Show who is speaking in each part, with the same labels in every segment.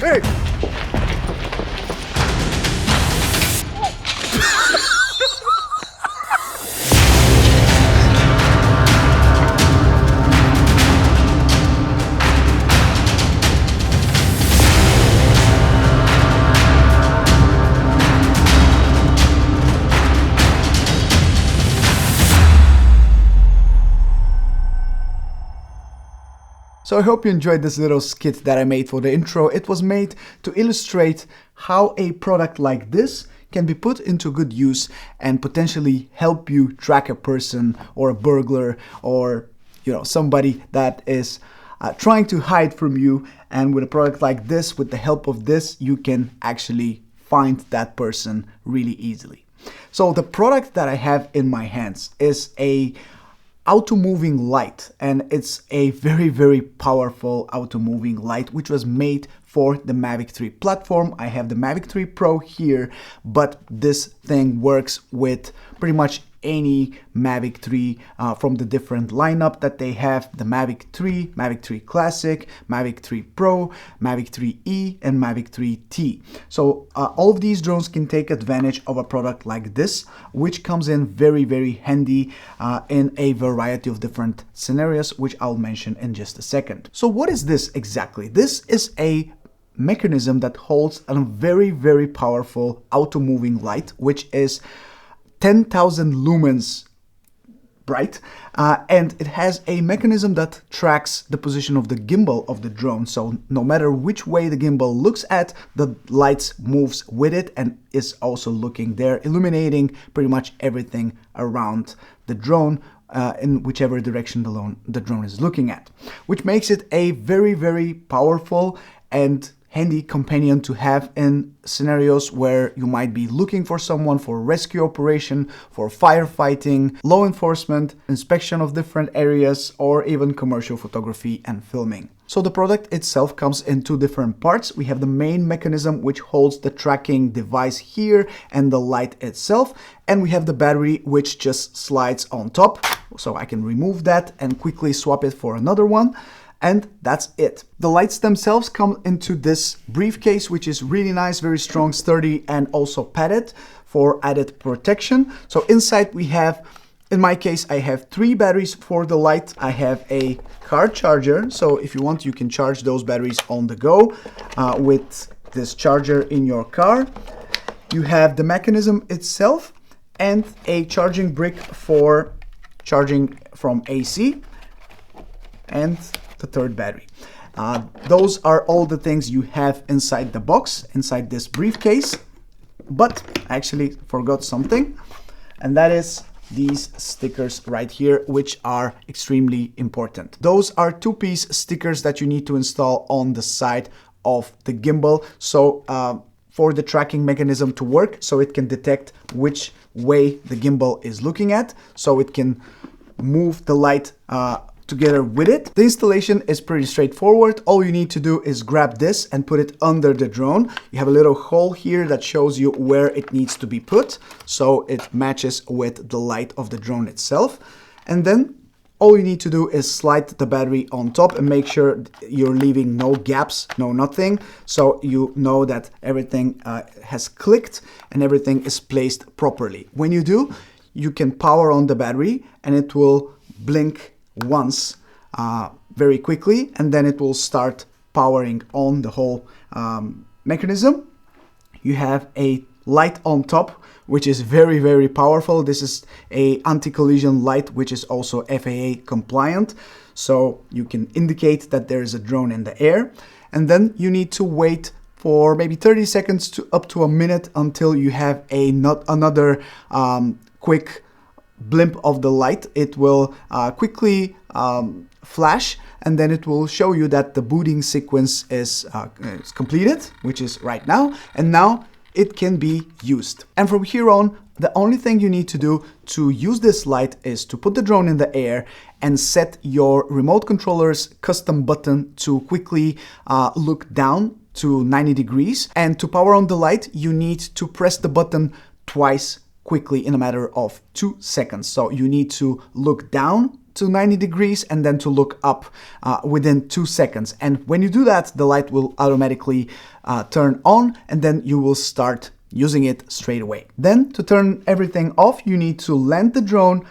Speaker 1: Hey! So I hope you enjoyed this little skit that I made for the intro. It was made to illustrate how a product like this can be put into good use and potentially help you track a person or a burglar or somebody that is trying to hide from you. And with a product like this, with the help of this, you can actually find that person really easily. So the product that I have in my hands is a Automoving light, and it's a very powerful Automoving light which was made for the Mavic 3 platform. I have the Mavic 3 Pro here, but this thing works with pretty much any Mavic 3 from the different lineup that they have: the Mavic 3, Mavic 3 Classic, Mavic 3 Pro, Mavic 3E, and Mavic 3T. So all of these drones can take advantage of a product like this, which comes in very handy in a variety of different scenarios, which I'll mention in just a second. So what is this exactly? This is a mechanism that holds a very powerful Automoving light, which is 10,000 lumens bright, and it has a mechanism that tracks the position of the gimbal of the drone. So no matter which way the gimbal looks at, the lights moves with it and is also looking there, illuminating pretty much everything around the drone in whichever direction the drone is looking at, which makes it a very powerful and handy companion to have in scenarios where you might be looking for someone for rescue operation, for firefighting, law enforcement, inspection of different areas, or even commercial photography and filming. So the product itself comes in two different parts. We have the main mechanism which holds the tracking device here and the light itself, and we have the battery which just slides on top. So I can remove that and quickly swap it for another one. And that's it. The lights themselves come into this briefcase, which is really nice, very strong, sturdy, and also padded for added protection. So inside we have, in my case, I have 3 batteries for the light. I have a car charger, so if you want, you can charge those batteries on the go with this charger in your car. You have the mechanism itself and a charging brick for charging from AC, and the third battery. Those are all the things you have inside the box, inside this briefcase. But I actually forgot something, and that is these stickers right here, which are extremely important. Those are 2-piece stickers that you need to install on the side of the gimbal. So for the tracking mechanism to work, so it can detect which way the gimbal is looking at, so it can move the light together with it. The installation is pretty straightforward. All you need to do is grab this and put it under the drone. You have a little hole here that shows you where it needs to be put, so it matches with the light of the drone itself. And then all you need to do is slide the battery on top and make sure you're leaving no gaps, no nothing, so you know that everything has clicked and everything is placed properly. When you do, you can power on the battery and it will blink once very quickly, and then it will start powering on the whole mechanism. You have a light on top, which is very powerful. This is a anti-collision light, which is also FAA compliant, so you can indicate that there is a drone in the air. And then you need to wait for maybe 30 seconds to up to a minute until you have another quick blimp of the light. It will quickly flash, and then it will show you that the booting sequence is completed, which is right now, and now it can be used. And from here on, the only thing you need to do to use this light is to put the drone in the air and set your remote controller's custom button to quickly look down to 90 degrees. And to power on the light, you need to press the button twice quickly in a matter of 2 seconds. So you need to look down to 90 degrees and then to look up within 2 seconds. And when you do that, the light will automatically turn on, and then you will start using it straight away. Then to turn everything off, you need to land the drone,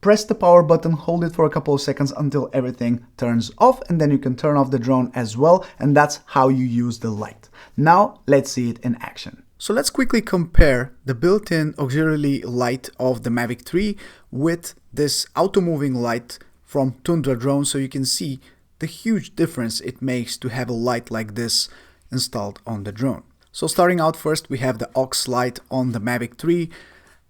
Speaker 1: press the power button, hold it for a couple of seconds until everything turns off, and then you can turn off the drone as well, and that's how you use the light. Now let's see it in action. So let's quickly compare the built-in auxiliary light of the Mavic 3 with this Automoving light from Tundra drone, so you can see the huge difference it makes to have a light like this installed on the drone. So starting out first, we have the aux light on the Mavic 3,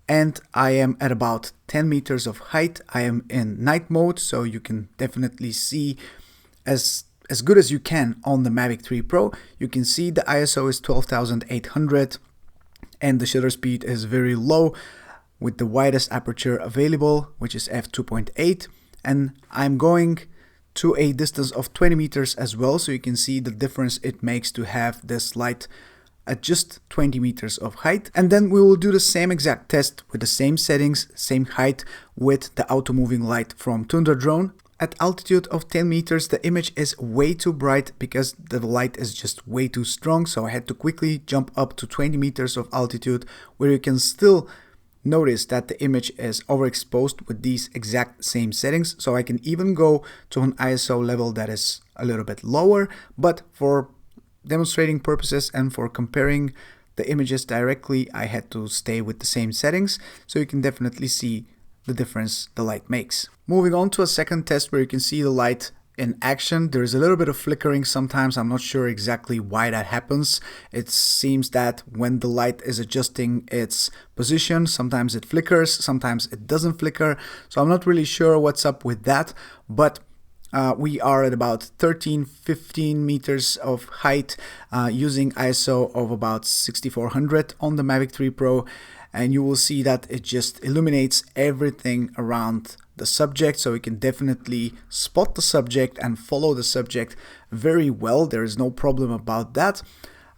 Speaker 1: and I am at about 10 meters of height. I am in night mode, so you can definitely see as good as you can on the Mavic 3 Pro. You can see the ISO is 12,800 and the shutter speed is very low with the widest aperture available, which is f2.8, and I'm going to a distance of 20 meters as well, so you can see the difference it makes to have this light at just 20 meters of height. And then we will do the same exact test with the same settings, same height, with the Automoving light from Tundra drone. At altitude of 10 meters, the image is way too bright because the light is just way too strong, so I had to quickly jump up to 20 meters of altitude, where you can still notice that the image is overexposed with these exact same settings. So I can even go to an ISO level that is a little bit lower, but for demonstrating purposes and for comparing the images directly, I had to stay with the same settings, so you can definitely see the difference the light makes. Moving on to a second test where you can see the light in action. There is a little bit of flickering sometimes. I'm not sure exactly why that happens. It seems that when the light is adjusting its position, sometimes it flickers, sometimes it doesn't flicker. So I'm not really sure what's up with that, but we are at about 13-15 meters of height using ISO of about 6400 on the Mavic 3 Pro, and you will see that it just illuminates everything around the subject, so we can definitely spot the subject and follow the subject very well. There is no problem about that.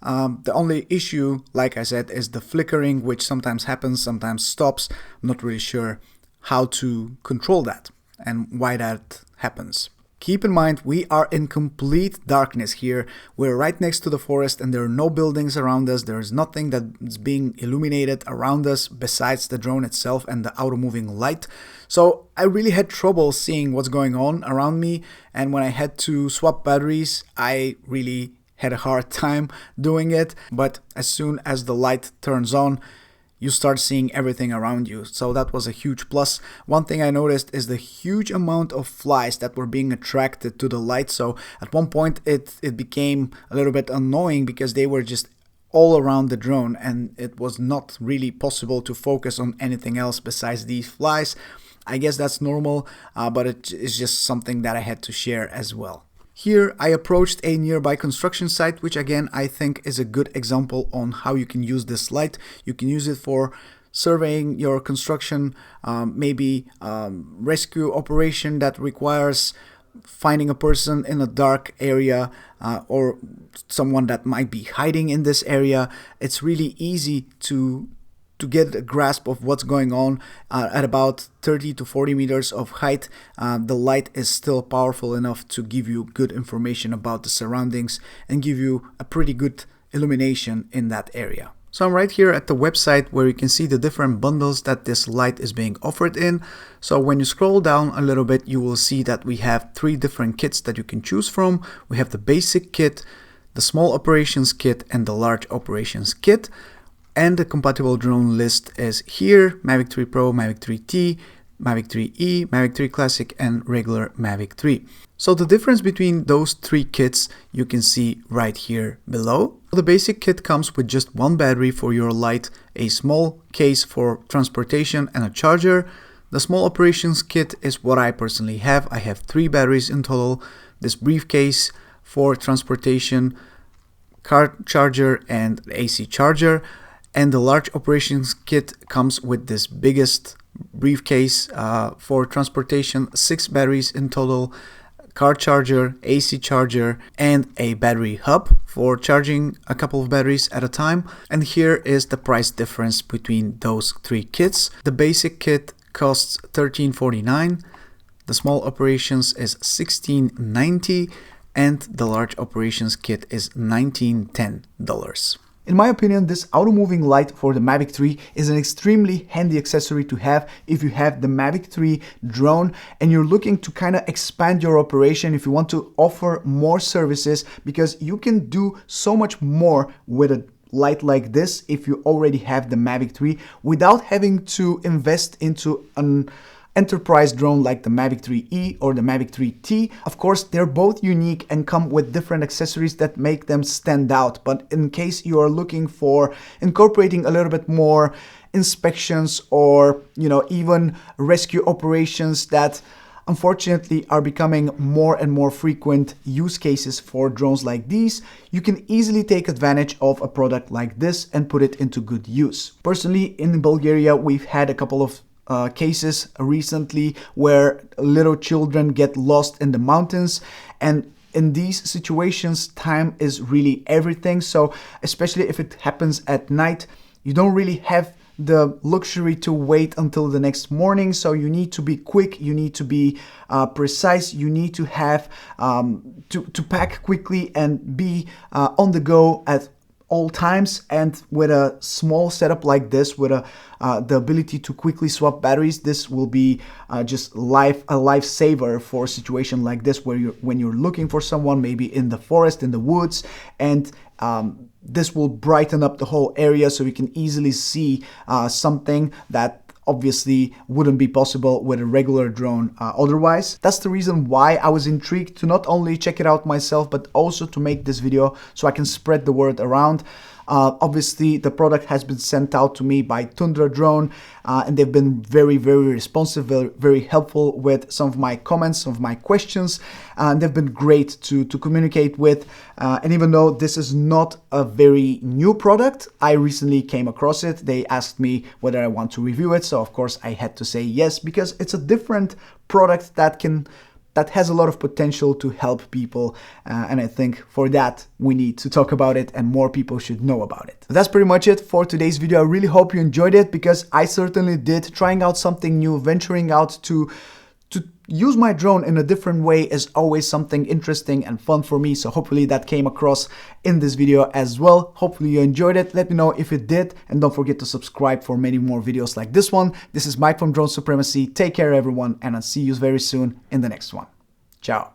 Speaker 1: The only issue, like I said, is the flickering, which sometimes happens, sometimes stops. I'm not really sure how to control that and why that happens. Keep in mind, we are in complete darkness here. We're right next to the forest and there are no buildings around us. There is nothing that's being illuminated around us besides the drone itself and the Automoving light. So I really had trouble seeing what's going on around me, and when I had to swap batteries, I really had a hard time doing it. But as soon as the light turns on, you start seeing everything around you. So that was a huge plus. One thing I noticed is the huge amount of flies that were being attracted to the light. So at one point it became a little bit annoying because they were just all around the drone and it was not really possible to focus on anything else besides these flies. I guess that's normal, but it is just something that I had to share as well. Here I approached a nearby construction site, which again I think is a good example on how you can use this light. You can use it for surveying your construction, maybe rescue operation that requires finding a person in a dark area or someone that might be hiding in this area. It's really easy to get a grasp of what's going on. At about 30 to 40 meters of height, the light is still powerful enough to give you good information about the surroundings and give you a pretty good illumination in that area. So I'm right here at the website where you can see the different bundles that this light is being offered in. So when you scroll down a little bit, you will see that we have 3 different kits that you can choose from. We have the basic kit, the small operations kit, and the large operations kit. And the compatible drone list is here: Mavic 3 Pro, Mavic 3T, Mavic 3E, Mavic 3 Classic, and regular Mavic 3. So the difference between those 3 kits you can see right here below. The basic kit comes with just 1 battery for your light, a small case for transportation, and a charger. The small operations kit is what I personally have. I have 3 batteries in total, this briefcase for transportation, car charger, and AC charger. And the large operations kit comes with this biggest briefcase for transportation, 6 batteries in total, car charger, AC charger, and a battery hub for charging a couple of batteries at a time. And here is the price difference between those 3 kits. The basic kit costs $13.49. The small operations is $16.90 and the large operations kit is $19.10. In my opinion, this Automoving light for the Mavic 3 is an extremely handy accessory to have if you have the Mavic 3 drone and you're looking to kind of expand your operation, if you want to offer more services, because you can do so much more with a light like this if you already have the Mavic 3 without having to invest into an enterprise drone like the Mavic 3E or the Mavic 3T. Of course, they're both unique and come with different accessories that make them stand out. But in case you are looking for incorporating a little bit more inspections or, even rescue operations that unfortunately are becoming more and more frequent use cases for drones like these, you can easily take advantage of a product like this and put it into good use. Personally, in Bulgaria, we've had a couple of cases recently where little children get lost in the mountains, and in these situations time is really everything. So especially if it happens at night, you don't really have the luxury to wait until the next morning, so you need to be quick, you need to be precise, you need to have to pack quickly and be on the go at all times. And with a small setup like this, with the ability to quickly swap batteries, this will be just a lifesaver for a situation like this where when you're looking for someone, maybe in the forest, in the woods, and this will brighten up the whole area so you can easily see something that obviously wouldn't be possible with a regular drone otherwise. That's the reason why I was intrigued to not only check it out myself, but also to make this video so I can spread the word around. Obviously, the product has been sent out to me by Tundra Drone, and they've been very, very responsive, very helpful with some of my comments, some of my questions, and they've been great to communicate with. And even though this is not a very new product, I recently came across it. They asked me whether I want to review it, so of course I had to say yes, because it's a different product that has a lot of potential to help people, and I think for that we need to talk about it and more people should know about it. That's pretty much it for today's video. I really hope you enjoyed it, because I certainly did. Trying out something new, venturing out to use my drone in a different way is always something interesting and fun for me, so hopefully that came across in this video as well. Hopefully you enjoyed it. Let me know if it did, and don't forget to subscribe for many more videos like this one. This is Mike from Drone Supremacy. Take care everyone, and I'll see you very soon in the next one. Ciao.